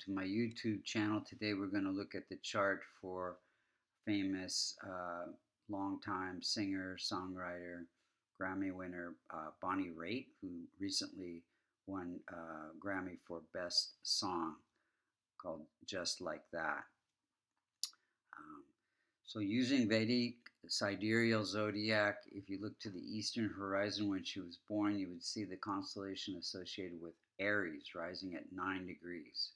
To my YouTube channel. Today we're going to look at the chart for famous longtime singer, songwriter, Grammy winner Bonnie Raitt, who recently won Grammy for Best Song called Just Like That. Um, so using Vedic sidereal zodiac, if you look to the eastern horizon when she was born, you would see the constellation associated with Aries rising at 9 degrees.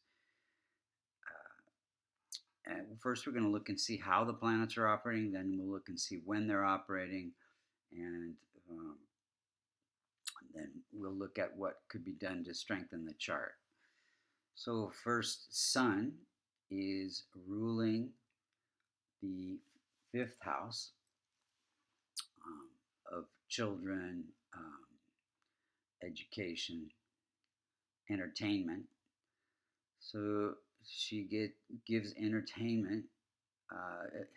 And first, we're going to look and see how the planets are operating. Then we'll look and see when they're operating, and then we'll look at what could be done to strengthen the chart. So, first, Sun is ruling the fifth house of children, education, entertainment. So she gives entertainment,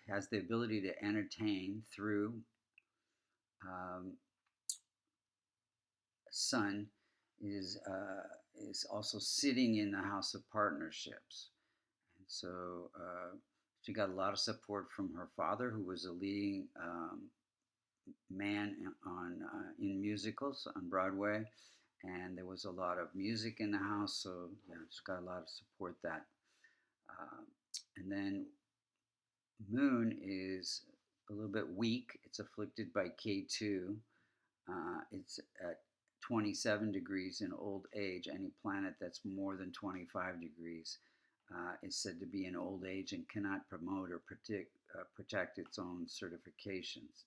has the ability to entertain through Sun is also sitting in the house of partnerships, and so she got a lot of support from her father, who was a leading man in musicals on Broadway, and there was a lot of music in the house, so yeah, she got a lot of support that. And then Moon is a little bit weak. It's afflicted by K2. It's at 27 degrees in old age. Any planet that's more than 25 degrees is said to be in old age and cannot promote or protect its own significations.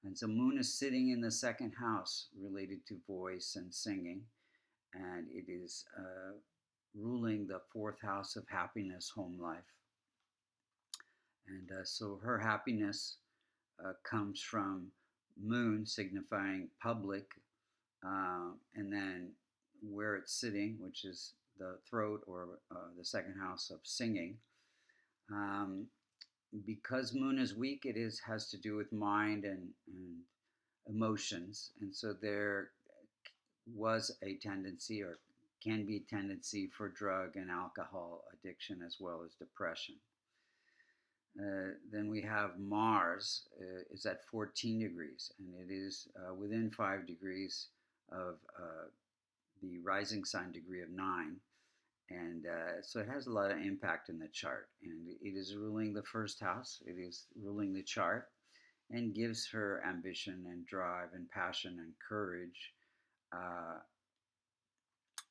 And so Moon is sitting in the second house related to voice and singing, and it is ruling the fourth house of happiness, home life. And so her happiness comes from Moon, signifying public, and then where it's sitting, which is the throat or the second house of singing. Because Moon is weak, has to do with mind and emotions, and so there was a tendency, or can be a tendency, for drug and alcohol addiction as well as depression. Then we have Mars is at 14 degrees, and it is within 5 degrees of the rising sign degree of 9. And so it has a lot of impact in the chart. And it is ruling the first house. It is ruling the chart and gives her ambition and drive and passion and courage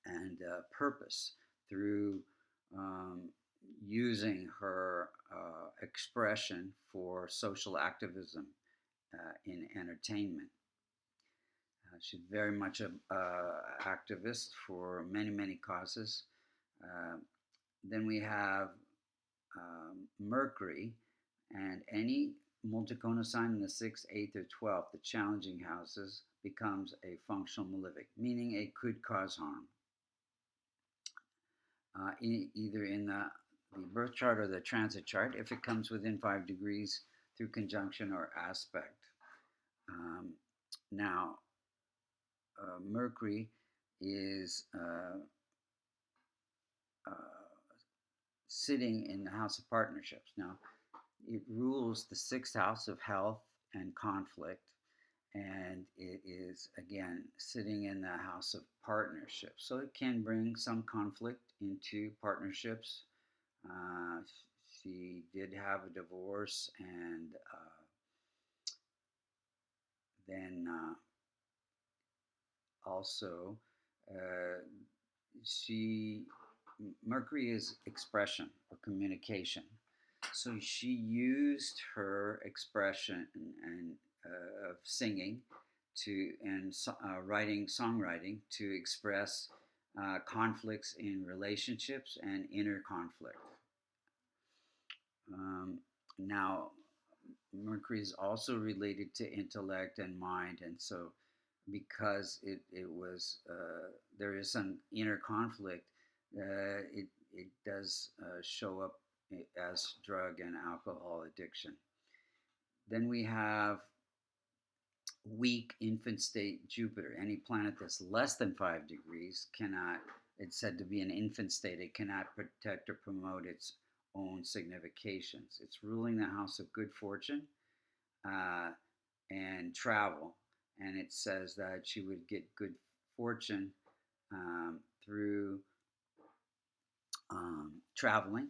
and purpose through using her expression for social activism in entertainment. She's very much an activist for many, many causes. Then we have Mercury, and any multicona sign in the 6th, 8th, or 12th, the challenging houses, becomes a functional malefic, meaning it could cause harm. Either in the birth chart or the transit chart, if it comes within 5 degrees through conjunction or aspect. Now, Mercury is sitting in the house of partnerships. Now, it rules the 6th house of health and conflict, and it is, again, sitting in the house of partnerships. So it can bring some conflict into partnerships. She did have a divorce, and then also Mercury is expression or communication. So she used her expression and of singing and songwriting to express conflicts in relationships and inner conflict. Now, Mercury is also related to intellect and mind, and so because there is some inner conflict, it does show up as drug and alcohol addiction. Then we have weak infant state Jupiter. Any planet that's less than 5 degrees cannot it's said to be an infant state. It cannot protect or promote its own significations. It's ruling the house of good fortune uh, and travel. And it says that she would get good fortune through traveling.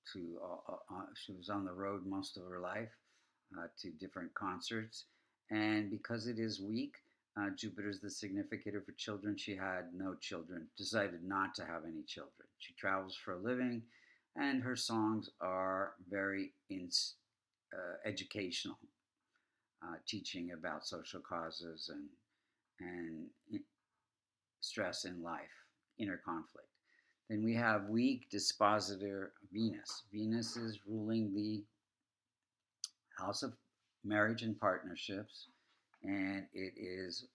She was on the road most of her life to different concerts, and because it is weak, Jupiter's the significator for children. She had no children, decided not to have any children. She travels for a living, and her songs are very educational, teaching about social causes and stress in life, inner conflict. Then we have weak dispositor Venus. Venus is ruling the house of marriage and partnerships, and it is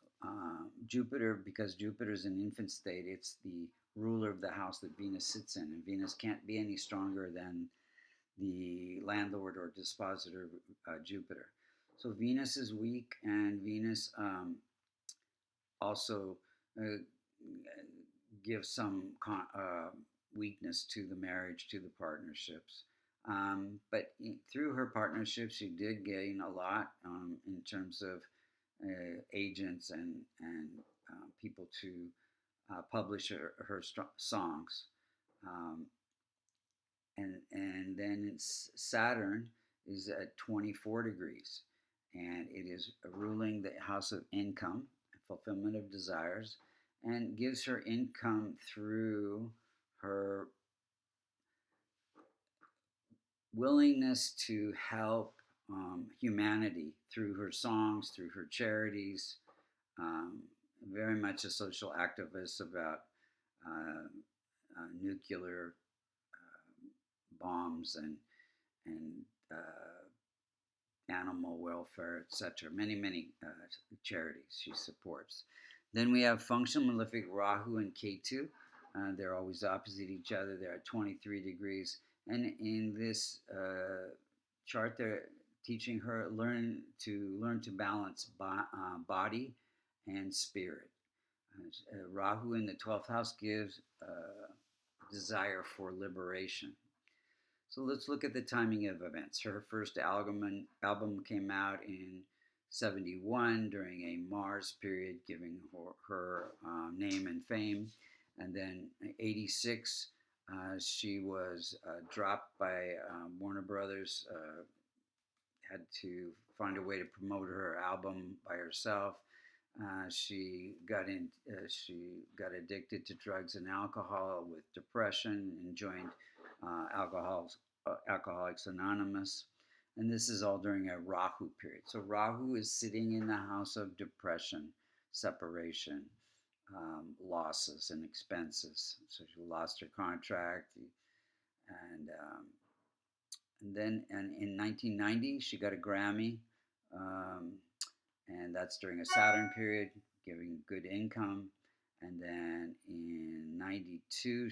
Jupiter, because Jupiter is an infant state, it's the ruler of the house that Venus sits in, and Venus can't be any stronger than the landlord or dispositor Jupiter. So Venus is weak, and Venus also uh, gives some weakness to the marriage, to the partnerships. But through her partnership, she did gain a lot in terms of agents and people to publish her songs. Um, and then Saturn is at 24 degrees, and it is ruling the house of income, fulfillment of desires, and gives her income through her willingness to help humanity through her songs, through her charities. Um, Very much a social activist about nuclear bombs and animal welfare, etc. Many charities she supports. Then we have functional malefic Rahu and Ketu. They're always opposite each other. They're at 23 degrees. And in this chart, they're teaching her learn to balance body and spirit. Rahu in the 12th house gives desire for liberation. So let's look at the timing of events. Her first album came out in 71 during a Mars period, giving her name and fame. And then 86, she was dropped by Warner Brothers, had to find a way to promote her album by herself. She got addicted to drugs and alcohol with depression and joined Alcoholics Anonymous. And this is all during a Rahu period. So Rahu is sitting in the house of depression, separation, losses and expenses. So she lost her contract, and then in 1990 she got a Grammy, um, and that's during a Saturn period, giving good income. And then in 92,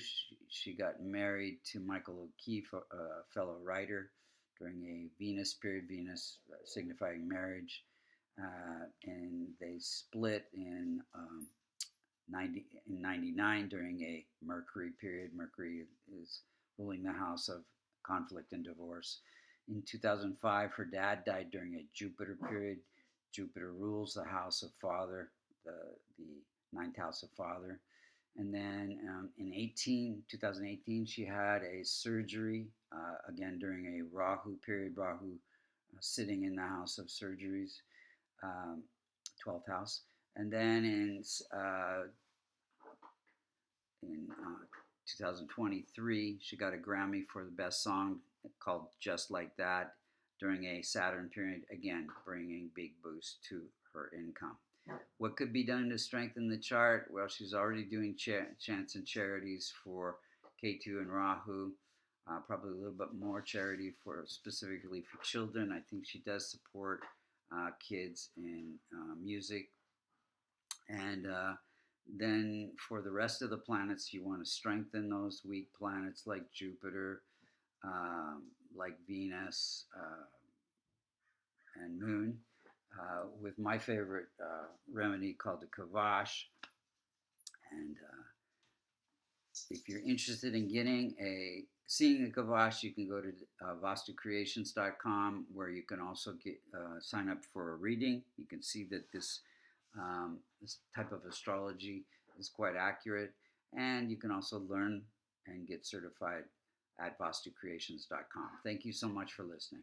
she got married to Michael O'Keefe, a fellow writer, during a Venus period, Venus signifying marriage. And they split in 99 during a Mercury period. Mercury is ruling the house of conflict and divorce. In 2005, her dad died during a Jupiter period. Jupiter rules the house of father, the ninth house of father. And then in 2018, she had a surgery, again during a Rahu period, Rahu sitting in the house of surgeries, 12th house. And then in 2023, she got a Grammy for the best song called Just Like That during a Saturn period, again bringing big boost to her income. What could be done to strengthen the chart? Well, she's already doing chants and charities for Ketu and Rahu. Probably a little bit more charity for specifically for children. I think she does support kids in music. And then for the rest of the planets, you want to strengthen those weak planets like Jupiter, like Venus, and Moon. With my favorite remedy called the Kavash. And If you're interested in getting seeing a Gavash, you can go to vastucreations.com, where you can also sign up for a reading. You can see that this type of astrology is quite accurate, and you can also learn and get certified at vastucreations.com. Thank you so much for listening.